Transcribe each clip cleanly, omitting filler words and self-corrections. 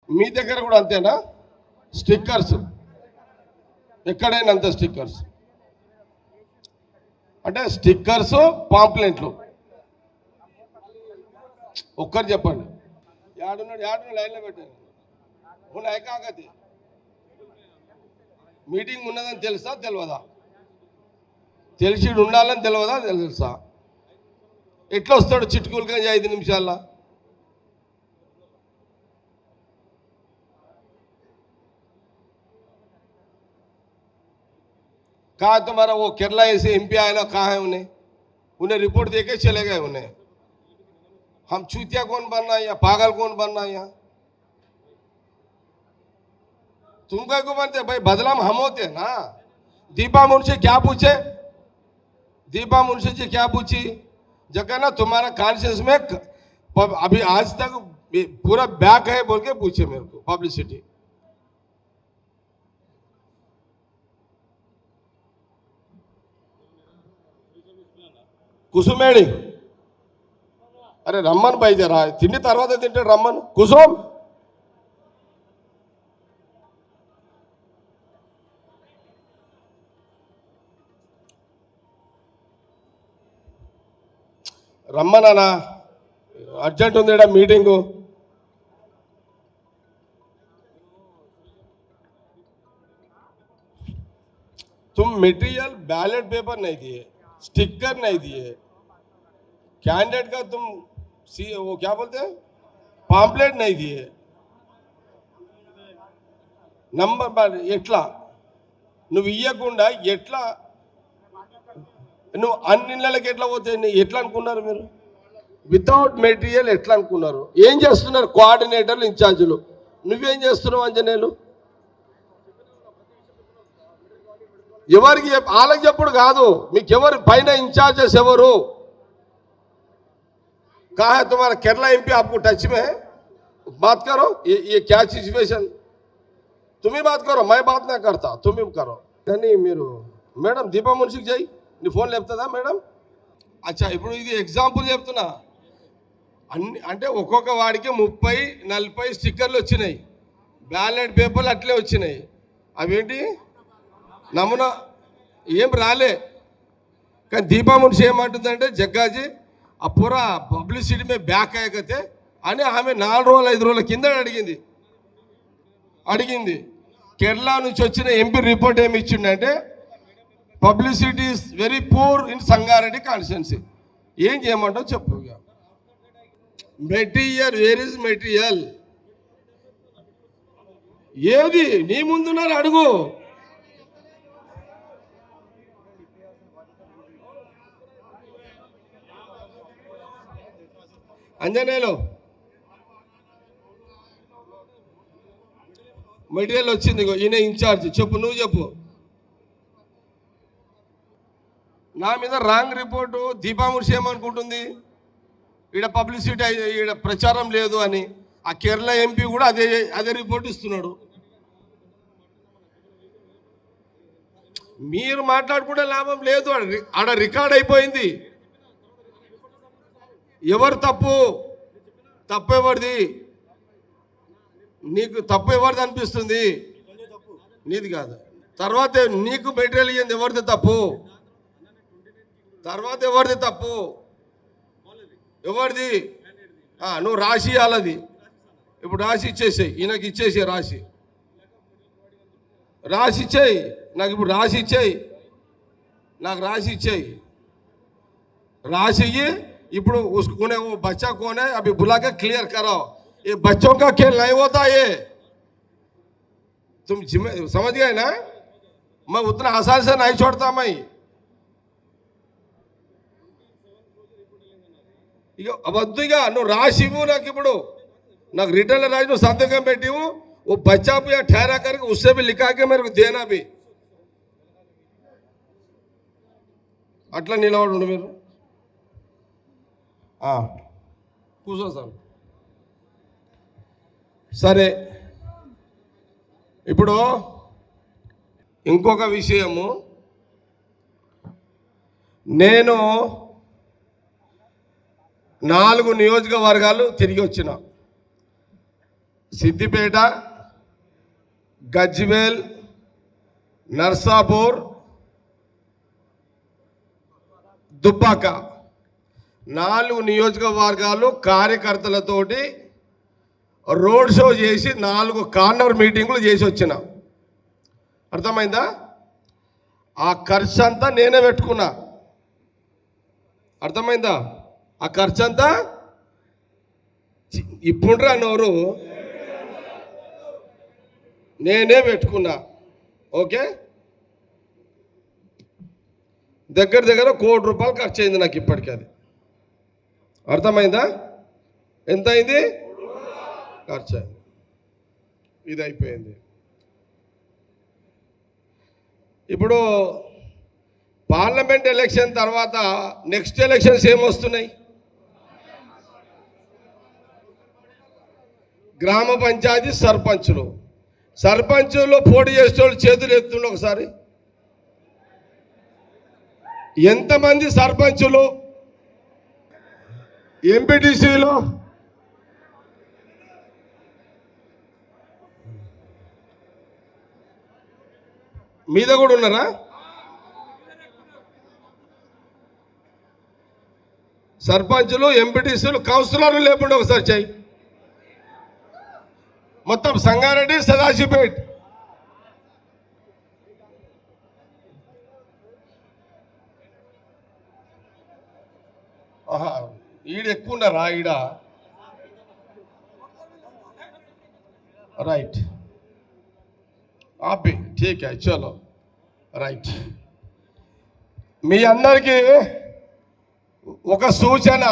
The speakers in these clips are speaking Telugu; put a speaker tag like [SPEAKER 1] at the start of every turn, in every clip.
[SPEAKER 1] మీ దగ్గర కూడా అంతేనా? స్టిక్కర్స్ ఎక్కడైనా అంతే స్టిక్కర్స్ అంటే స్టిక్కర్స్ పాంప్లెంట్లు ఒక్కరు చెప్పండి. యాడున్నాడు లైన్లో పెట్టాను ఉన్నాయి కాకతి మీటింగ్ ఉన్నదని తెలుసా తెలియదా? తెలిసి ఉండాలని తెలియదా తెలుసా? ఎట్లా వస్తాడు చిట్టుకులకి 5 నిమిషాల్లో? कहा तुम्हारा वो केरला से एमपी आया ना, कहाँ है उन्हें रिपोर्ट देके चले गए उन्हें। हम चूतिया कौन बनना है या पागल कौन बनना है? यहाँ तुम क्या को बनते भाई? बदलाम हम होते हैं ना। दीपा मुंशी क्या पूछे? दीपा मुंशी जी क्या पूछी? जगह ना तुम्हारा कॉन्शियस में अभी आज तक पूरा बैक है बोल के पूछे मेरे को पब्लिसिटी। कुसुमेड़ी अरे रम्मन भाई जरा तिंडी तरवाते तिंटे रम्मन कुसुम रम्मना अर्जेंट उंदी मीटिंग। तुम मटेरियल बैलेट पेपर नहीं दिए, स्टिकर नहीं दिए, कैंडिडेट का तुम वो क्या बोलते हैं पाम्पलेट नहीं दिए, नंबर एट्ला నువ్వు ఇయ్యకుండా ఎట్లా నువ్వు అన్నిళ్ళకి ఎట్లా పోతే ఎట్లా అనుకున్నారు మీరు? వితౌట్ మెటీరియల్ ఎట్లా అనుకున్నారు? ఏం చేస్తున్నారు కోఆర్డినేటర్లు ఇన్ఛార్జీలు? నువ్వేం చేస్తున్నావు అంజనేయులు? ఎవరికి వాళ్ళకి చెప్పుడు కాదు, మీకు ఎవరు పైన इंचार्जेस ఎవరు? कहा है तुम्हारा केरला एमपी आपको टच में है? बात करो ये क्या सिचुएशन? तुम ही बात करो, मैं बात ना करता, तुम ही करो। नहीं మీరు మేడం దీపా మున్సికి చేయి, నీ ఫోన్ లేపుతుందా మేడం? అచ్చా ఇప్పుడు ఇది ఎగ్జాంపుల్ చెప్తున్నా. అన్ని అంటే ఒక్కొక్క వాడికి 30-40 స్టిక్కర్లు వచ్చినాయి, బ్యాలెట్ పేపర్లు అట్లే వచ్చినాయి. అవేంటి నమూనా ఏం రాలే. కానీ దీపా మున్సి ఏమంటుందంటే జగ్గాజీ ఆ పూరా పబ్లిసిటీ మే బ్యాక్ అయ్యకతే అని ఆమె 4 రోజులు 5 రోజుల కింద అడిగింది. కేరళ నుంచి వచ్చిన ఎంపీ రిపోర్ట్ ఏమి ఇచ్చిండంటే publicity is very poor in Sangareddy constituency. ఏం చేయమంటావు చెప్పు. Material where is material? ఏది నీ ముందున్నారు అడుగు. అంజనేయులు మెటీరియల్ వచ్చింది, ఈయన ఇన్ఛార్జ్. చెప్పు, నువ్వు చెప్పు. నా మీద రాంగ్ రిపోర్టు దీపా మున్సి ఏమనుకుంటుంది, ఈడ పబ్లిసిటీ ఈడ ప్రచారం లేదు అని. ఆ కేరళ ఎంపీ కూడా అదే రిపోర్ట్ ఇస్తున్నాడు. మీరు మాట్లాడుకుంటే లాభం లేదు, ఆడ రికార్డ్ అయిపోయింది. ఎవరు తప్పు ఎవరిది? నీకు తప్పు ఎవరిది అనిపిస్తుంది? నీది కాదు. తర్వాత నీకు మెటీరియల్ ఇయ్యింది ఎవరిది తప్పు? తర్వాత ఎవరిది తప్పు? ఎవరిది? నువ్వు రాసి ఇవ్వాలది. ఇప్పుడు రాసి ఇచ్చేసేయి, ఈయనకి ఇచ్చేసే రాసి ఇచ్చేయి. నాకు ఇప్పుడు రాసి ఇచ్చేయి, నాకు రాసి ఇచ్చేయి. రాసి ఇప్పుడు उसको वो बच्चा कौन है अभी बुला के क्लियर कराओ. ये बच्चों का खेल नहीं होता, ये तुम समझ गए ना? मैं उतना आसान से नहीं छोड़ता मैं. ఇక అవద్దుగా నువ్వు రాసివు, నాకు ఇప్పుడు నాకు రిటర్న్ రాసి నువ్వు సంతకం పెట్టివు. वो बच्चा भी या ठहरा करके उससे भी लिखा के मेरे को देना भी. అట్లా నిలబడు మీరు. కూర్చో సార్. సరే, ఇప్పుడు ఇంకొక విషయము. నేను 4 నియోజకవర్గాలు తిరిగి వచ్చిన. సిద్దిపేట, గజ్వేల్, నర్సాపూర్, దుబ్బాక 4 నియోజకవర్గాలు కార్యకర్తలతోటి రోడ్ షో చేసి 4 కార్నర్ మీటింగులు చేసి వచ్చిన. అర్థమైందా? ఆ ఖర్చు అంతా నేనే పెట్టుకున్నా. అర్థమైందా? ఆ ఖర్చు అంతా ఇప్పుడు నోరు నేనే పెట్టుకున్నా. ఓకే, దగ్గర దగ్గర ₹1 కోటి ఖర్చు అయింది నాకు ఇప్పటికీ. అది అర్థమైందా? ఎంత అయింది? ఖర్చు అయింది. ఇది అయిపోయింది. ఇప్పుడు పార్లమెంట్ ఎలక్షన్ తర్వాత నెక్స్ట్ ఎలక్షన్స్ ఏమొస్తున్నాయి? గ్రామ పంచాయతీ సర్పంచులు. సర్పంచుల్లో పోటీ చేసేవాళ్ళు చేతులు ఎత్తుండే ఒకసారి. ఎంతమంది సర్పంచులు? ఎంపీటీసీలో మీద కూడా ఉన్నారా? సర్పంచులు, ఎంపీటీసీలు, కౌన్సిలర్లు లేకుండా ఒకసారి చెయ్యి. మొత్తం సంగారెడ్డి, సదాశివపేట్, ఈడ ఎక్కువ ఉన్నారా? ఈడ రైట్. ఆపి ఠీక్ హై, చలో రైట్. మీ అందరికీ ఒక సూచన.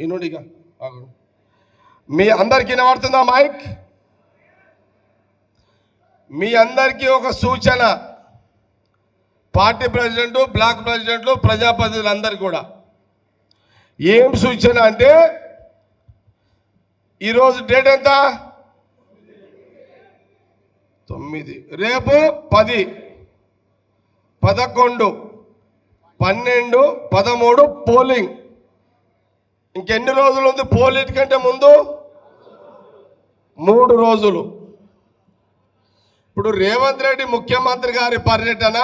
[SPEAKER 1] ఇనుడిగా మీ అందరికీ వినబడుతుందా మైక్? మీ అందరికీ ఒక సూచన. పార్టీ ప్రెసిడెంట్, బ్లాక్ ప్రెసిడెంట్లు, ప్రజాప్రతినిధులందరికీ కూడా ఏం సూచన అంటే, ఈరోజు డేట్ ఎంత? 9. రేపు 10, 11, 12, 13 పోలింగ్. ఇంకెన్ని రోజులు ఉంది పోలింగ్ కంటే ముందు? 3 రోజులు. ఇప్పుడు రేవంత్ రెడ్డి ముఖ్యమంత్రి గారి పర్యటన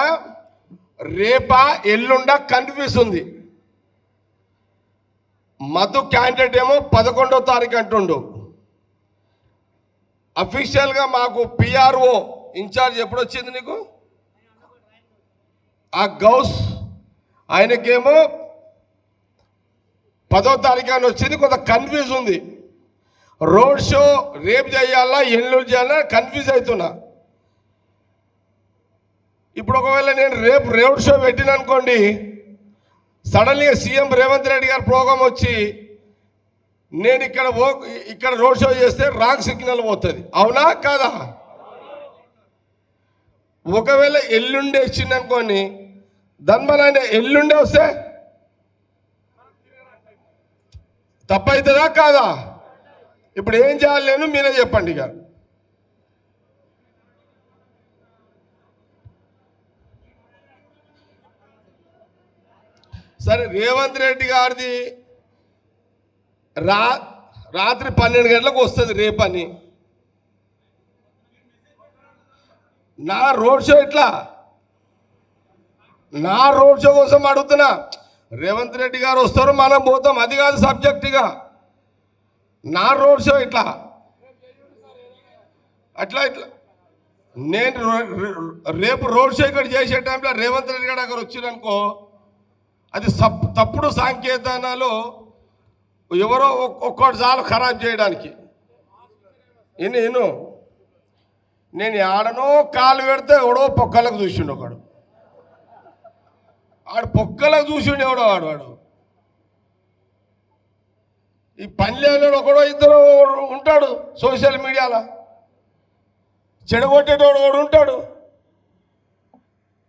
[SPEAKER 1] రేపా ఎల్లుండా కన్ఫ్యూజ్ ఉంది. మధు క్యాండిడేట్ ఏమో 11వ తారీఖు అంటుండు. అఫీషియల్గా మాకు పిఆర్ఓ ఇన్ఛార్జ్ ఎప్పుడు వచ్చింది నీకు? ఆ గౌస్ ఆయనకేమో 10వ తారీఖు అని వచ్చింది. కొంత కన్ఫ్యూజ్ ఉంది. రోడ్ షో రేపు చేయాలా ఎల్లుండి చేయాలా కన్ఫ్యూజ్ అవుతున్నా. ఇప్పుడు ఒకవేళ నేను రేపు రోడ్ షో పెట్టిన అనుకోండి, సడన్గా సీఎం రేవంత్ రెడ్డి గారి ప్రోగ్రాం వచ్చి నేను ఇక్కడ రోడ్ షో చేస్తే రాంగ్ సిగ్నల్ పోతుంది. అవునా కాదా? ఒకవేళ ఎల్లుండే వచ్చింది అనుకోని ధన్మనాయన ఎల్లుండే వస్తే తప్పవుతుందా కాదా? ఇప్పుడు ఏం చేయాలి నేను మీరే చెప్పండి. ఇక సరే, రేవంత్ రెడ్డి గారిది రాత్రి 12 గంటలకు వస్తుంది రేపని. నా రోడ్ షో ఎట్లా? నా రోడ్ షో కోసం అడుగుతున్నా. రేవంత్ రెడ్డి గారు వస్తారు, మనం పోతాం, అది కాదు సబ్జెక్టుగా. నా రోడ్ షో ఇట్లా అట్లా నేను రేపు రోడ్ షో ఇక్కడ చేసే టైంలో రేవంత్ రెడ్డి గారు అక్కడ వచ్చిరనుకో, అది తప్పుడు సాంకేతాలు ఎవరో ఒక్కటి చాలు ఖరాబ్ చేయడానికి. నేను ఆడనో కాలు పెడితే ఎవడో పొక్కలకు చూసిండు. ఆడు పొక్కలకు చూసిండు ఎవడో వాడు. ఈ పని లేని ఒకడో ఇద్దరు ఉంటాడు సోషల్ మీడియాలో, చెడగొట్టేటోడు ఒకడు ఉంటాడు.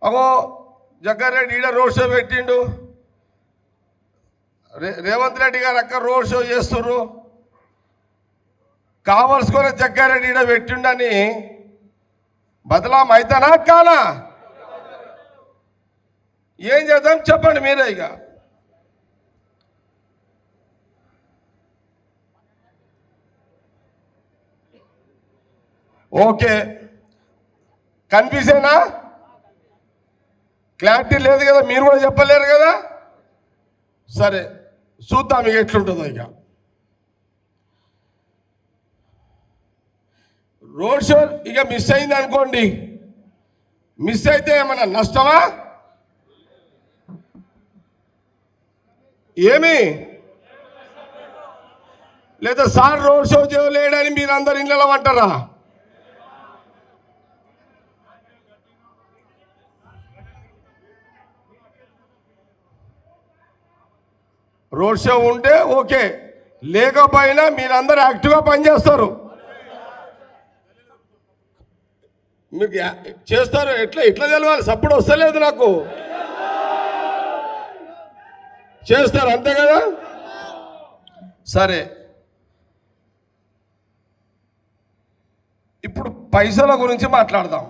[SPEAKER 1] అగో జగ్గారెడ్డి ఈడ రోడ్ షో పెట్టిండు, రేవంత్ రెడ్డి గారు అక్కడ రోడ్ షో చేస్తున్నారు, కావలసుకొని జగ్గారెడ్డి ఈడ పెట్టిండని బదలాం అయితేనా కానా? ఏం చేద్దాం చెప్పండి మీరే. ఇక ఓకే, కన్ఫ్యూజనా? క్లారిటీ లేదు కదా, మీరు కూడా చెప్పలేరు కదా. సరే చూద్దాం ఇక ఎట్లుంటుందో. ఇక రోడ్ షో ఇక మిస్ అయింది అనుకోండి, మిస్ అయితే ఏమన్నా నష్టమా? ఏమి లేదా సార్ రోడ్ షో చేయలేడని మీరు అందరు ఇళ్ళలో అంటారా? రోడ్ షో ఉంటే ఓకే, లేకపోయినా మీరందరూ యాక్టివ్గా పనిచేస్తారు. మీకు చేస్తారు. ఎట్లా ఎట్లా తెలవాలి? సప్పుడు వస్తలేదు నాకు. చేస్తారు అంతే కదా. సరే, ఇప్పుడు పైసల గురించి మాట్లాడదాం.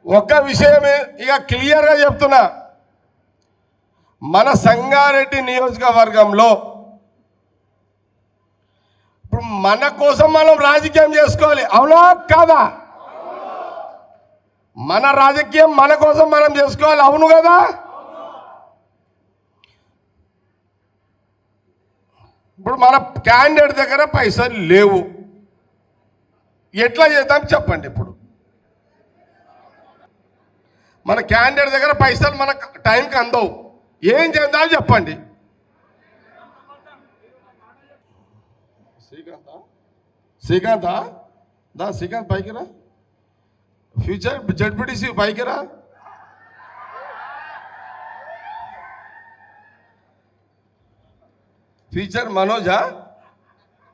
[SPEAKER 1] ఒక్క విషయమే ఇక క్లియర్గా చెప్తున్నా, మన సంగారెడ్డి నియోజకవర్గంలో ఇప్పుడు మన కోసం మనం రాజకీయం చేసుకోవాలి, అవునా కాదా? మన రాజకీయం మన కోసం మనం చేసుకోవాలి, అవును కదా? ఇప్పుడు మన క్యాండిడేట్ దగ్గర పైసలు లేవు, ఎట్లా చేద్దాం చెప్పండి. ఇప్పుడు మన క్యాండిడేట్ దగ్గర పైసలు మన టైంకి అందవు, ఏం చేద్దాం చెప్పండి. శ్రీకాంత్ దా, శ్రీకాంత్ పైకి రా. ఫ్యూచర్ జడ్పీటీసీ పైకి రా. ఫ్యూచర్ మనోజా?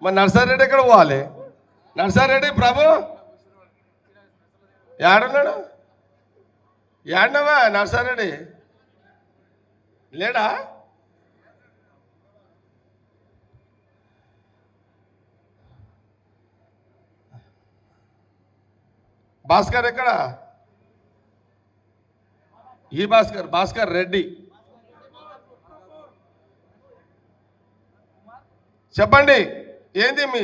[SPEAKER 1] మరి నర్సారెడ్డి ఎక్కడ పోవాలి? నర్సారెడ్డి ప్రభు ఏడున్నాడు? ఏడవా నర్సారెడ్డి లేడా? భాస్కర్ ఎక్కడ? ఈ భాస్కర్ రెడ్డి చెప్పండి ఏంది మీ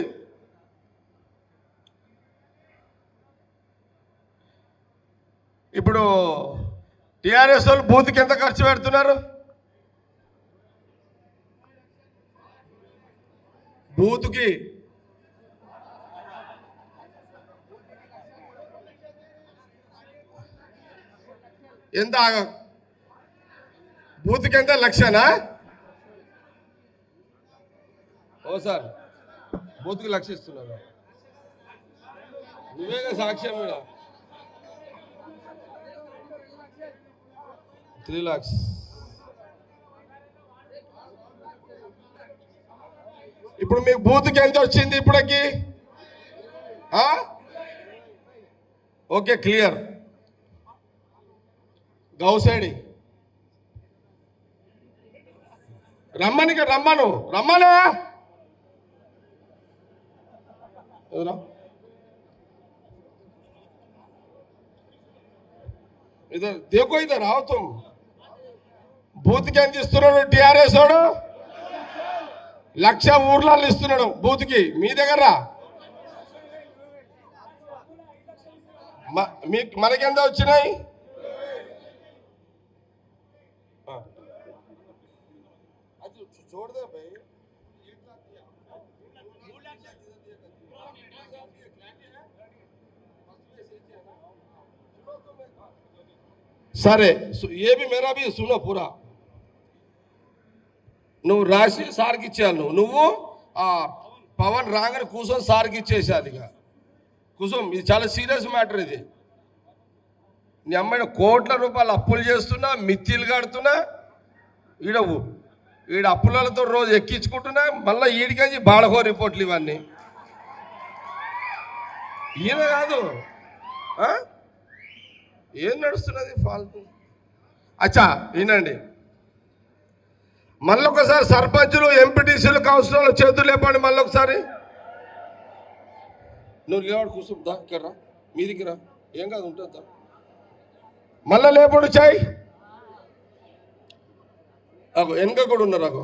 [SPEAKER 1] ఇప్పుడు టిఆర్ఎస్ వాళ్ళు బూత్కి ఎంత ఖర్చు పెడుతున్నారు? బూత్కి ఎంత? బూత్కి ఎంత? లక్షనా? ఓ సార్, బూత్కి లక్ష ఇస్తున్నారు. నువ్వేగా సాక్ష్యం మీద 3 lakhs. ఇప్పుడు మీకు బూత్కి ఎంత వచ్చింది ఇప్పటికి? Okay, clear. గౌసైడి రమ్మనా? इधर देखो, इधर आओ तुम. బూత్కి ఎంత ఇస్తున్నాడు టిఆర్ఎస్ వాడు? 1,00,000 ఊర్లలో ఇస్తున్నాడు బూత్కి. మీ దగ్గర మనకెంత వచ్చినాయి? చూడదే భయ్. సరే, ये भी मेरा भी सुनो पूरा. నువ్వు రాసి సార్కి ఇచ్చేయాలి. నువ్వు పవన్ రాగానే కూర్చొని సార్కి ఇచ్చేసేయాలి. ఇక కూర్చోం, ఇది చాలా సీరియస్ మ్యాటర్. ఇది నీ అమ్మాయిని కోట్ల రూపాయలు అప్పులు చేస్తున్నా, మిత్తిలు కడుతున్నా, ఈడ అప్పులతో రోజు ఎక్కించుకుంటున్నా, మళ్ళీ ఈడికి బాడకో రిపోర్ట్లు ఇవన్నీ. ఈయన కాదు, ఏం నడుస్తున్నది ఫాల్తు. అచ్చా వినండి, మళ్ళొకసారి సర్పంచులు, ఎంపీటీసీలు, కౌన్సిలర్లు చేతులు లేపండి. మళ్ళొకసారి నువ్వు లేవాడు కూర్చుందా, ఇక్కడ రా, మీదికి రా, ఏం కాదు ఉంటుందా. మళ్ళా లేపడు చాయ్. అగో వెనక కూడా ఉన్నారు. అగో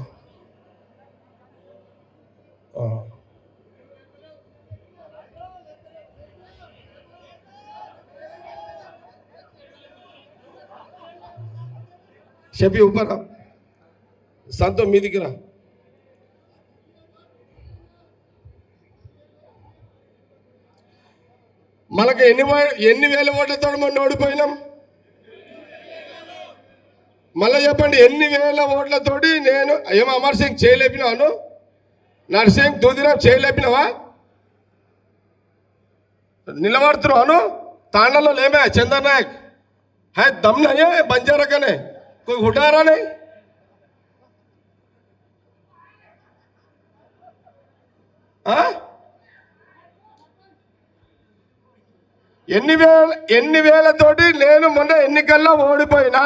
[SPEAKER 1] షఫీ ऊपर రా, సంతో మీదికి రా. మనకు ఎన్ని వేల ఓట్లతో మొన్న ఓడిపోయినాం? మళ్ళీ చెప్పండి, ఎన్ని వేల ఓట్లతోటి నేను ఏమో అమర్ సింగ్ చేయలేపినాను, నర్సింగ్ దూదిరాం చేయలేపినావా? నిలబడుతున్నాను तांडा लेमे चंदर नायक है, दम नहीं है बंजारा का नहीं, कोई उठा रहा नहीं. ఎన్ని వేలతోటి నేను మొన్న ఎన్నికల్లో ఓడిపోయినా?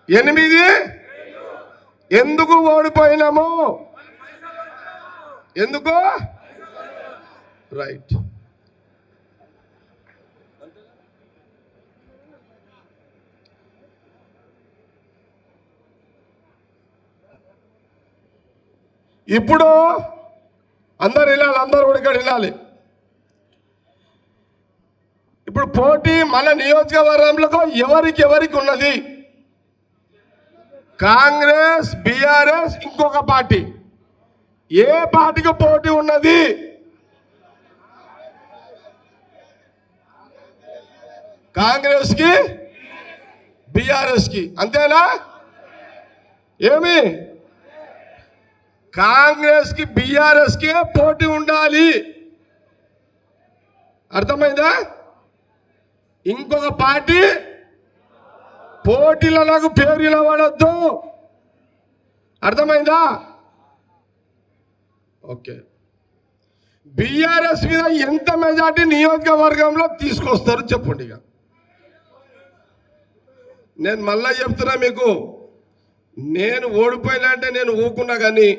[SPEAKER 1] 8. ఎందుకు ఓడిపోయినాము? ఎందుకు? రైట్. ఇప్పుడు అందరు వెళ్ళాలి, అందరూ కూడా ఇక్కడ వెళ్ళాలి. ఇప్పుడు పోటీ మన నియోజకవర్గంలో ఎవరికి ఉన్నది? కాంగ్రెస్, బీఆర్ఎస్, ఇంకొక పార్టీ. ఏ పార్టీకి పోటీ ఉన్నది? కాంగ్రెస్ కి, బీఆర్ఎస్ కి. అంతేనా? ఏమి? కాంగ్రెస్ కి, బీఆర్ఎస్ కి పోటీ ఉండాలి. అర్థమైందా? ఇంకొక పార్టీ పోటీలకు పేరు నిలబడద్దు. అర్థమైందా? ఓకే. బీఆర్ఎస్ మీద ఎంత మెజార్టీ నియోజకవర్గంలో తీసుకొస్తారు చెప్పండి. ఇక నేను మళ్ళా చెప్తున్నా మీకు, నేను ఓడిపోయినా అంటే నేను ఊకున్నా, కానీ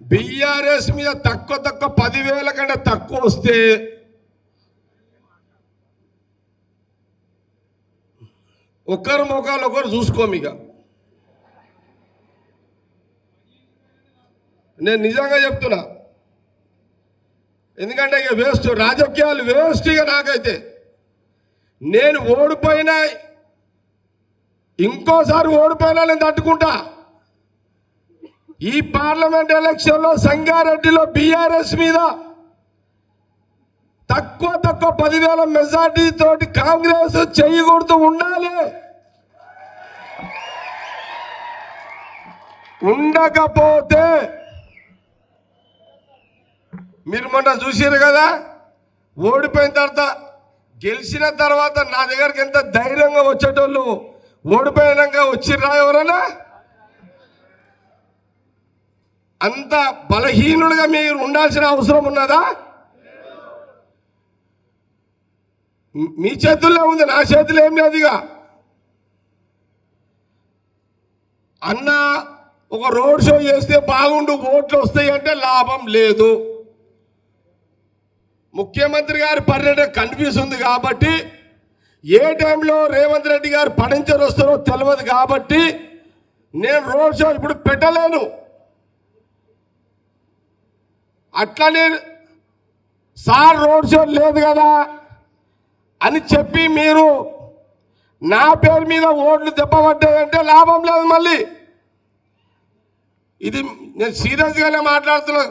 [SPEAKER 1] బీఆర్ఎస్ మీద తక్కువ 10,000 కంటే తక్కువ వస్తే ఒకరు ముఖాలు ఒకరు చూసుకోము. ఇక నేను నిజంగా చెప్తున్నా, ఎందుకంటే ఇక వేస్ట్, రాజకీయాలు వేస్ట్. ఇక నాకైతే నేను ఓడిపోయినా, ఇంకోసారి ఓడిపోయినా నేను తట్టుకుంటా. ఈ పార్లమెంట్ ఎలక్షన్లో సంగారెడ్డిలో బీఆర్ఎస్ మీద తక్కువ 10,000 మెజార్టీ తోటి కాంగ్రెస్ చేయకూడదు ఉండాలి. ఉండకపోతే మీరు మొన్న చూసారు కదా, ఓడిపోయిన తర్వాత గెలిచిన తర్వాత నా దగ్గరికి ఎంత ధైర్యంగా వచ్చేటోళ్ళు, ఓడిపోయినాక వచ్చిర్రా ఎవరన్నా? అంత బలహీనుడిగా మీరు ఉండాల్సిన అవసరం ఉన్నదా? మీ చేతుల్లో ఉంది, నా చేతుల్లో ఏం లేదు. ఇక అన్న ఒక రోడ్ షో చేస్తే బాగుండు, ఓట్లు వస్తాయి అంటే లాభం లేదు. ముఖ్యమంత్రి గారి పర్యటన కన్ఫ్యూజ్ ఉంది కాబట్టి, ఏ టైంలో రేవంత్ రెడ్డి గారు పడించరు వస్తారో తెలియదు కాబట్టి నేను రోడ్ షో ఇప్పుడు పెట్టలేను. అట్లనే సార్ రోడ్ షో లేదు కదా అని చెప్పి మీరు నా పేరు మీద ఓట్లు దెబ్బపడ్డాయంటే లాభం లేదు. మళ్ళీ ఇది నేను సీరియస్గానే మాట్లాడుతున్నా.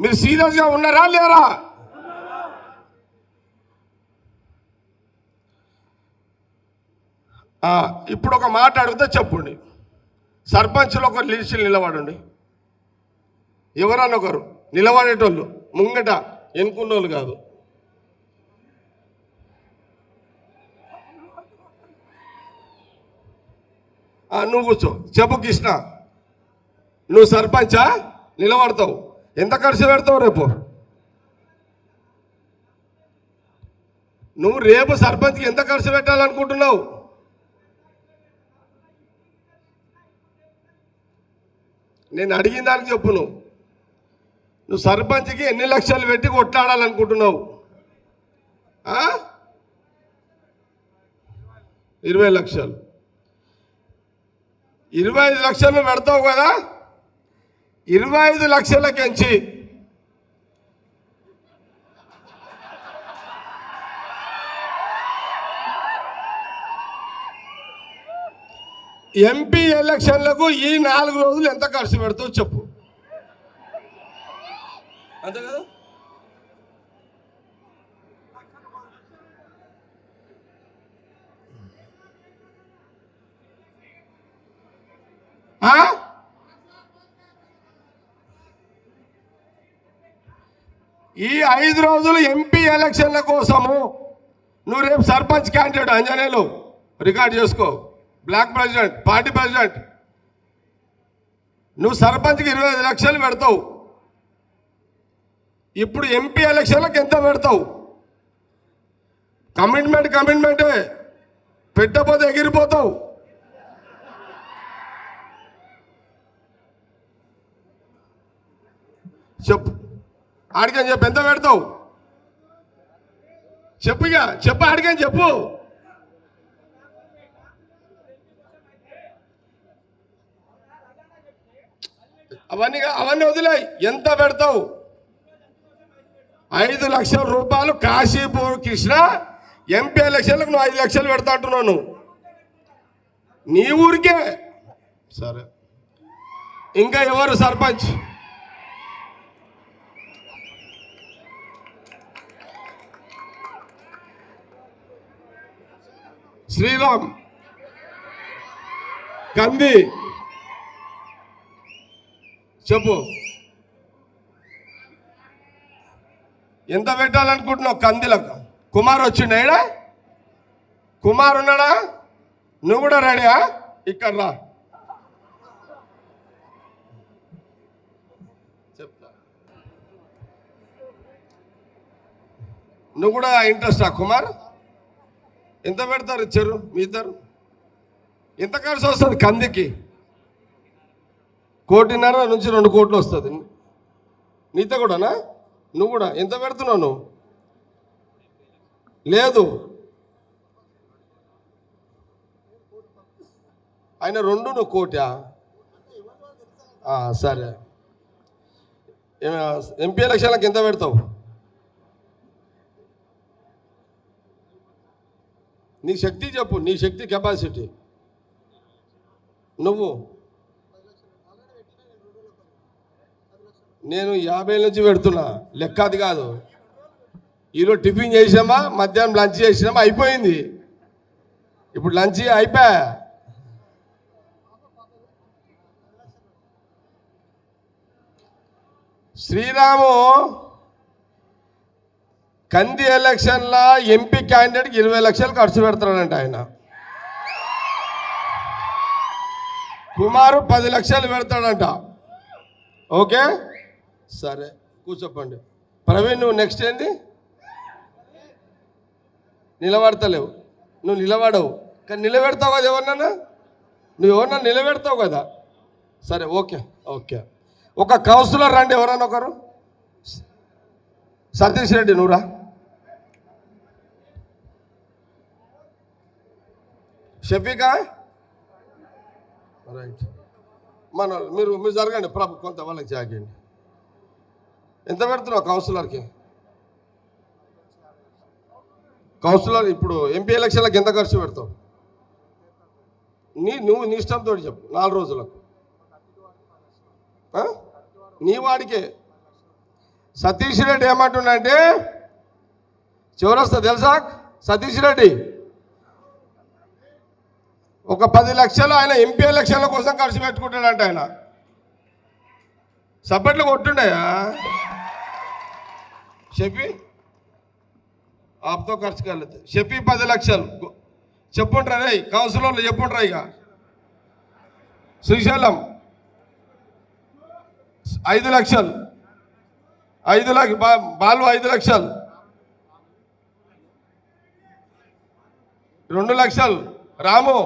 [SPEAKER 1] మీరు సీరియస్గా ఉన్నారా లేరా? ఇప్పుడు ఒక మాట అడిగితే చెప్పండి. సర్పంచ్లో ఒకరు లిస్టులు నిలబడండి. ఎవరన్నా ఒకరు నిలబడేటోళ్ళు, ముంగట ఎన్నుకున్నోళ్ళు కాదు. నువ్వు కూర్చో. చెప్పు కృష్ణ, నువ్వు సర్పంచా? నిలబడతావు. ఎంత ఖర్చు పెడతావు రేపు? నువ్వు రేపు సర్పంచ్కి ఎంత ఖర్చు పెట్టాలనుకుంటున్నావు? నేను అడిగిన దానికి చెప్పు. నువ్వు సర్పంచ్కి ఎన్ని లక్షలు పెట్టి కొట్లాడాలనుకుంటున్నావు? 20 లక్షలు. 25 లక్షలు పెడతావు కదా, 25 లక్షలకించి ఎంపీ ఎలక్షన్లకు ఈ 4 రోజులు ఎంత ఖర్చు పెడతావు చెప్పు, అంతే కదా? ఈ 5 రోజులు ఎంపీ ఎలక్షన్ల కోసము నువ్వు రేపు సర్పంచ్ క్యాండిడేట్ అంజనేయులు రికార్డ్ చేసుకో, బ్లాక్ ప్రెసిడెంట్, పార్టీ ప్రెసిడెంట్, నువ్వు సర్పంచ్కి 25 లక్షలు పెడతావు. ఇప్పుడు ఎంపీ ఎలక్షన్లకు ఎంత పెడతావు? కమిట్మెంటే, పెట్టకపోతే ఎగిరిపోతావు. చెప్పు, ఆడికని చెప్పు, ఎంత పెడతావు చెప్పు, ఇక చెప్పు, ఆడికని చెప్పు. అవన్నీ వదిలేయి, ఎంత పెడతావు? 5 లక్షల రూపాయలు కాశీపూర్ కృష్ణ ఎంపీ ఎలక్షన్లకు నువ్వు 5 లక్షలు పెడతా అంటున్నాను నీ ఊరికే. సరే, ఇంకా ఎవరు సర్పంచ్? శ్రీరామ్ కంది, చెప్పు, ఎంత పెట్టాలనుకుంటున్నావు కందిలకు? కుమార్ వచ్చిండ? ఏడా కుమార్ ఉన్నాడా? నువ్వు కూడా రెడీయా? ఇక్కడ రా, చెప్తా. నువ్వు కూడా ఇంట్రెస్టా కుమార్? ఎంత పెడతారు ఇచ్చారు మీ ఇద్దరు? ఎంత ఖర్చు వస్తుంది కందికి? 1.5 నుంచి 2 కోట్లు వస్తుంది. నీతో కూడానా? నువ్వు కూడా ఎంత పెడుతున్నావు నువ్వు? లేదు, ఆయన 2, నువ్వు 1 కోటా? సరే, ఎంపీ ఎలక్షన్లకు ఎంత పెడతావు? నీ శక్తి చెప్పు, నీ శక్తి కెపాసిటీ. నువ్వు? నేను 50 నుంచి పెడుతున్నా, లెక్క అది కాదు. ఈరోజు టిఫిన్ చేసినామా, మధ్యాహ్నం లంచ్ చేసినామా, అయిపోయింది. ఇప్పుడు లంచ్ అయిపోయా. శ్రీరాము కంది ఎలక్షన్ల ఎంపీ క్యాండిడేట్కి 20 లక్షలు ఖర్చు పెడతాడంట ఆయన. కుమారు 10 లక్షలు పెడతాడంట. ఓకే, సరే, కూర్చోపండి. ప్రవీణ్, నువ్వు నెక్స్ట్ ఏంది? నిలబడతలేవు. నువ్వు నిలబడవు, కానీ నిలబెడతావు కదా ఎవరినన్నా. నువ్వు ఎవరన్నా నిలబెడతావు కదా. సరే, ఓకే ఓకే. ఒక కౌన్సిలర్ రండి, ఎవరన్నా ఒకరు. సతీష్ రెడ్డి, నువ్వురా. షఫీకా, రైట్. మీరు జరగండి ప్రభు, కొంత వాళ్ళకి జాగండి. ఎంత పెడుతున్నావు కౌన్సిలర్కి? కౌన్సిలర్ ఇప్పుడు ఎంపీ ఎలక్షన్లకు ఎంత ఖర్చు పెడతావు? నువ్వు నీ ఇష్టంతో చెప్పు. 4 రోజులకు నీ వాడికే. సతీష్ రెడ్డి ఏమంటుండంటే, చివరొస్తా తెలుసా సతీష్ రెడ్డి, ఒక 10 లక్షలు ఆయన ఎంపీ ఎలక్షన్ల కోసం ఖర్చు పెట్టుకుంటాడంట. ఆయన సపట్లు కొట్టుండయా షఫీ? ఆప్తో ఖర్చు కాలేదు. షఫీ 10 లక్షలు చెప్పుంటారా రే కౌన్సిలర్లు, చెప్పుంటారా? ఇక శ్రీశైలం 5 లక్షలు, 5 లక్షలు బాలు, 5 లక్షలు, 2 లక్షలు రాము,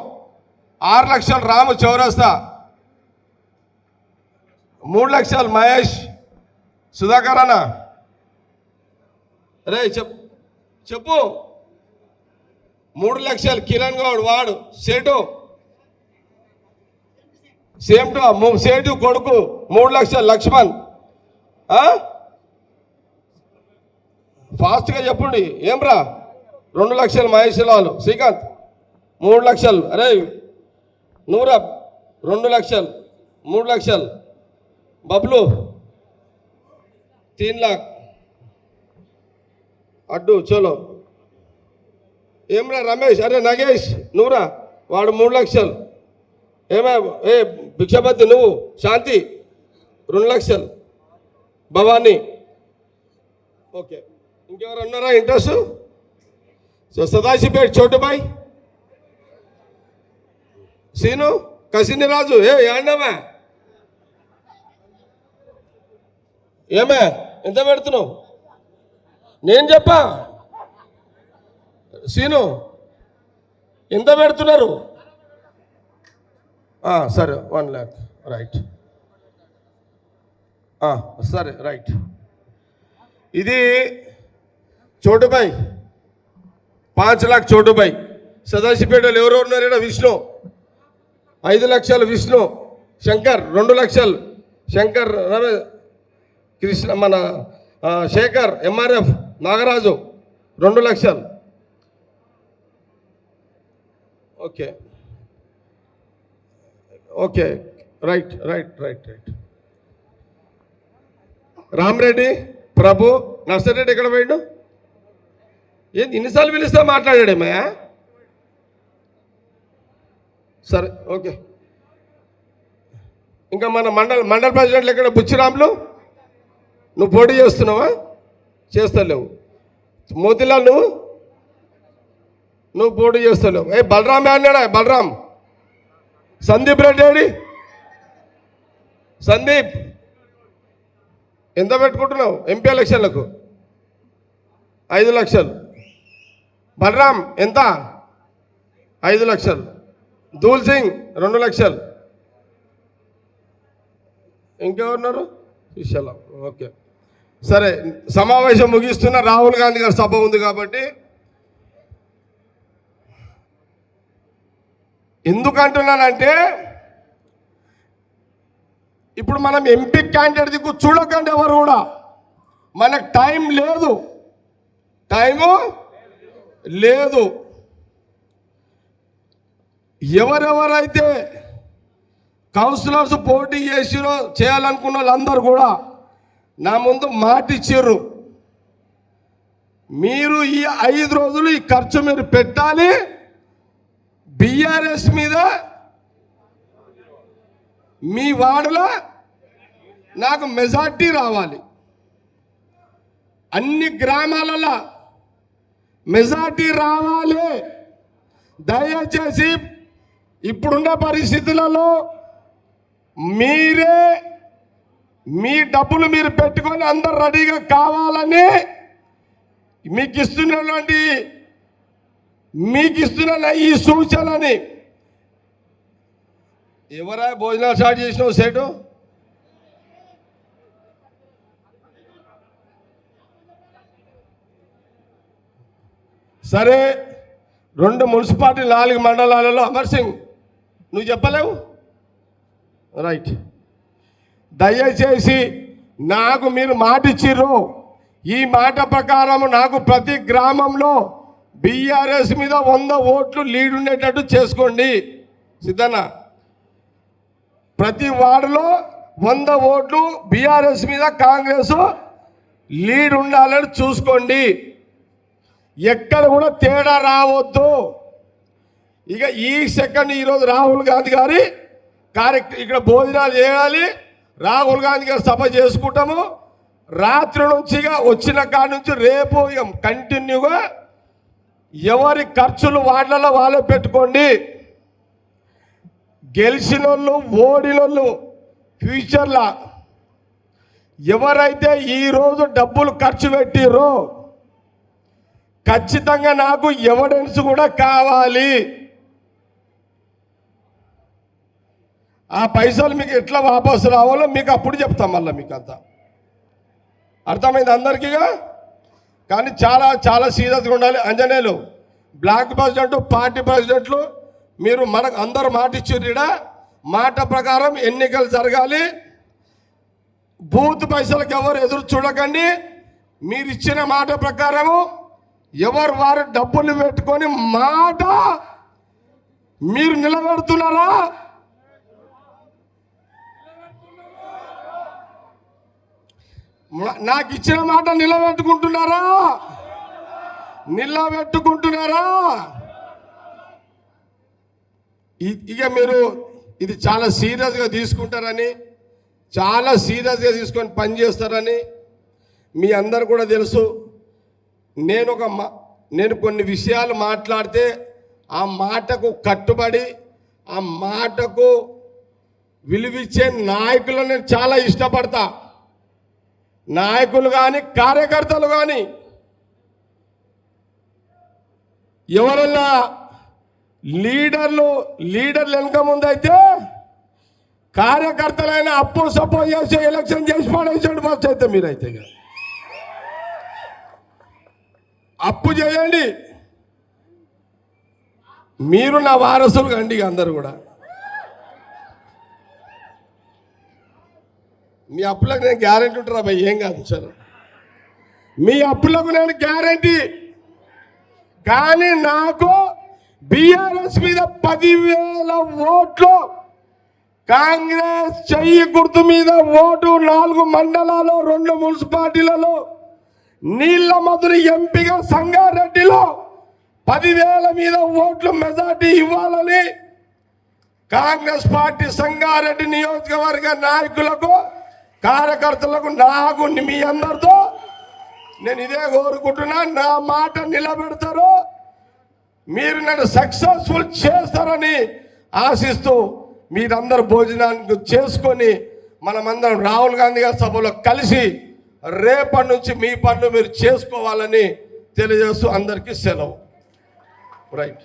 [SPEAKER 1] 6 లక్షలు రాము చౌరస్తా, 3 లక్షలు మహేష్ సుధాకర్ అన్న. రే చెప్పు 3 లక్షలు కిరణ్ గౌడ్, వాడు సేటు, సేమ్ టు సేటు కొడుకు 3 లక్షలు లక్ష్మణ్. ఫాస్ట్గా చెప్పండి. ఏమ్రా 2 లక్షలు మహేష్ లాలు, శ్రీకాంత్ 3 లక్షలు. అరే నూరా 2 లక్షలు 3 లక్షలు బబ్లు 3 लाख అడ్డు చలో ఏమరా రమేష్ అరే నగేష్ నువ్వురా వాడు 3 లక్షలు ఏమే ఏ భిక్షపతి నువ్వు శాంతి 2 లక్షలు భవానీ ఓకే ఇంకెవరు ఉన్నారా ఇంట్రెస్ట్ సదాశివపేట చోటుబాయ్ సీను కసిని రాజు ఏ ఏండమ్మా ఏమే ఎంత పెడుతున్నావు నేను చెప్పా సీను ఎంత పెడుతున్నారు సరే 1 लाख రైట్ సరే రైట్ ఇది చోటుబాయ్ 5 लाख చోటుబాయ్ సదాశివపేటలో ఎవరు ఉన్నారు విష్ణు 5 లక్షలు విష్ణు శంకర్ 2 లక్షలు శంకర్ రమేష్ కృష్ణ మన శేఖర్ ఎంఆర్ఎఫ్ నాగరాజు 2 లక్షలు okay okay right right right right Ramareddy Prabhu Narsareddy ఎక్కడ పోయిండు ఏంది ఇన్నిసార్లు పిలిస్తే మాట్లాడాడేమా సరే ఓకే ఇంకా మన మండల ప్రెసిడెంట్లు ఎక్కడ బుచ్చిరాములు నువ్వు పోటీ చేస్తున్నావా చేస్తలేవు మోతిలాల్ నువ్వు పోటీ చేస్తలేవు ఏ బలరామ్ అన్నాడా బలరామ్ సందీప్ రెడ్డి సందీప్ ఎంత పెట్టుకుంటున్నావు ఎంపీ ఎలక్షన్లకు 5 లక్షలు బలరామ్ ఎంత 5 లక్షలు దూల్ సింగ్ 2 లక్షలు ఇంకెవరున్నారు విశాల ఓకే సరే సమావేశం ముగిస్తున్న రాహుల్ గాంధీ గారి సభ ఉంది కాబట్టి ఎందుకంటున్నానంటే ఇప్పుడు మనం ఎంపీ క్యాండిడేట్ దిక్కు చూడకండి ఎవరు కూడా మనకు టైము లేదు ఎవరెవరైతే కౌన్సిలర్స్ పోటీ చేసిరో చేయాలనుకున్న వాళ్ళందరూ కూడా నా ముందు మాట ఇచ్చారు మీరు ఈ 5 రోజులు ఈ ఖర్చు మీరు పెట్టాలి బీఆర్ఎస్ మీద మీ వార్డులో నాకు మెజార్టీ రావాలి అన్ని గ్రామాలలో మెజార్టీ రావాలి దయచేసి ఇప్పుడున్న పరిస్థితులలో మీరే మీ డబ్బులు మీరు పెట్టుకొని అందరు రెడీగా కావాలని మీకు ఇస్తున్న ఈ సూచనని ఎవరా భోజనాలు స్టార్ట్ చేసినావు సేటు సరే 2 మున్సిపాలిటీ 4 మండలాలలో అమర్ సింగ్ నువ్వు చెప్పలేవు రైట్ దయచేసి నాకు మీరు మాట ఇచ్చిర్రు ఈ మాట ప్రకారం నాకు ప్రతి గ్రామంలో బీఆర్ఎస్ మీద 100 ఓట్లు లీడ్ ఉండేటట్టు చేసుకోండి సిద్ధన్న ప్రతి వార్డులో 100 ఓట్లు బీఆర్ఎస్ మీద కాంగ్రెస్ లీడ్ ఉండాలని చూసుకోండి ఎక్కడ కూడా తేడా రావద్దు ఇక ఈ సెకండ్ ఈరోజు రాహుల్ గాంధీ గారి ఇక్కడ భోజనాలు చేయాలి రాహుల్ గాంధీ గారి సభ చేసుకుంటాము రాత్రి నుంచి వచ్చిన కాడి నుంచి రేపు ఇక కంటిన్యూగా ఎవరి ఖర్చులు వాళ్లలో వాళ్ళే పెట్టుకోండి గెలిచిన వాళ్ళు ఓడినోళ్ళు ఫ్యూచర్లో ఎవరైతే ఈరోజు డబ్బులు ఖర్చు పెట్టిర్రో ఖచ్చితంగా నాకు ఎవిడెన్స్ కూడా కావాలి ఆ పైసలు మీకు ఎట్లా వాపసు రావాలో మీకు అప్పుడు చెప్తాం మళ్ళీ మీకు అంతా అర్థమైంది అందరికీగా కానీ చాలా చాలా సీరియస్గా ఉండాలి అంజనేయులు బ్లాక్ ప్రెసిడెంట్ పార్టీ ప్రెసిడెంట్లు మీరు మనకు అందరూ మాట ఇచ్చిర్రు మాట ప్రకారం ఎన్నికలు జరగాలి బూత్ పైసలకు ఎవరు ఎదురు చూడకండి మీరు ఇచ్చిన మాట ప్రకారము ఎవరు వారు డబ్బులు పెట్టుకొని మాట మీరు నిలబెడుతున్నారా? నాకు ఇచ్చిన మాట నిలబెట్టుకుంటున్నారా? ఇక మీరు ఇది చాలా సీరియస్గా తీసుకుంటారని, చాలా సీరియస్గా తీసుకొని పనిచేస్తారని మీ అందరు కూడా తెలుసు. నేను కొన్ని విషయాలు మాట్లాడితే ఆ మాటకు కట్టుబడి ఆ మాటకు విలువిచ్చే నాయకులను నేను చాలా ఇష్టపడతా. నాయకులు కానీ కార్యకర్తలు కానీ ఎవరన్నా లీడర్లు వెనక ముందైతే కార్యకర్తలైన అప్పు సపోర్ట్ చేసి ఎలక్షన్ చేసి పడేసాడు. ఫస్ట్ అయితే మీరైతే అప్పు చేయండి, మీరు నా వారసులు కండి. అందరు కూడా మీ అప్పులకు నేను గ్యారెంటీ ఉంటారా భయ్? ఏం కాదు సార్, మీ అప్పులకు నేను గ్యారెంటీ. కానీ నాకు బీఆర్ఎస్ మీద 10,000 ఓట్లు, కాంగ్రెస్ చెయ్యి గుర్తు మీద ఓటు 4 మండలాల్లో 2 మున్సిపాలిటీలలో, నీళ్ల మధురి ఎంపీగా సంగారెడ్డిలో 10,000 మీద ఓట్లు మెజార్టీ ఇవ్వాలని కాంగ్రెస్ పార్టీ సంగారెడ్డి నియోజకవర్గ నాయకులకు, కార్యకర్తలకు, నాకు, మీ అందరితో నేను ఇదే కోరుకుంటున్నా. నా మాట నిలబెడతారు, మీరు నన్ను సక్సెస్ఫుల్ చేస్తారని ఆశిస్తూ మీరందరూ భోజనానికి చేసుకొని మనమందరం రాహుల్ గాంధీ గారి సభలో కలిసి రేపటి నుంచి మీ పనులు మీరు చేసుకోవాలని తెలియజేస్తూ అందరికీ సెలవు. రైట్,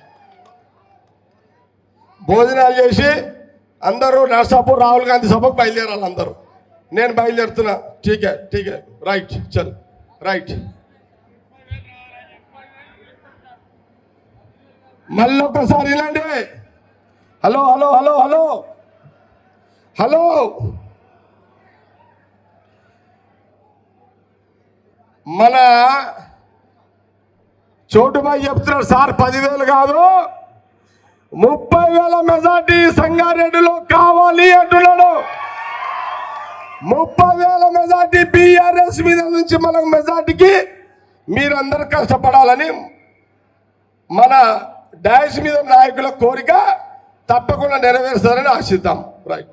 [SPEAKER 1] భోజనాలు చేసి అందరూ నర్సాపూర్ రాహుల్ గాంధీ సభకు బయలుదేరాలి. అందరూ నేను బయలుదేరుతున్నా. ఠీకే ఠీకే, రైట్, చల్ రైట్. మళ్ళీ ఒకసారి వినండి. Hello hello hello hello hello, మన చోటుబాయి చెప్తున్నారు సార్ 10,000 కాదు 30,000 మెజార్టీ సంగారెడ్డిలో కావాలి అంటున్నాడు. 30,000 మెజార్టీ బీఆర్ఎస్ మీద నుంచి మనకు మెజార్టీకి మీరందరూ కష్టపడాలని మన డాష్ మీద నాయకుల కోరిక తప్పకుండా నెరవేరుస్తారని ఆశిద్దాం. రైట్.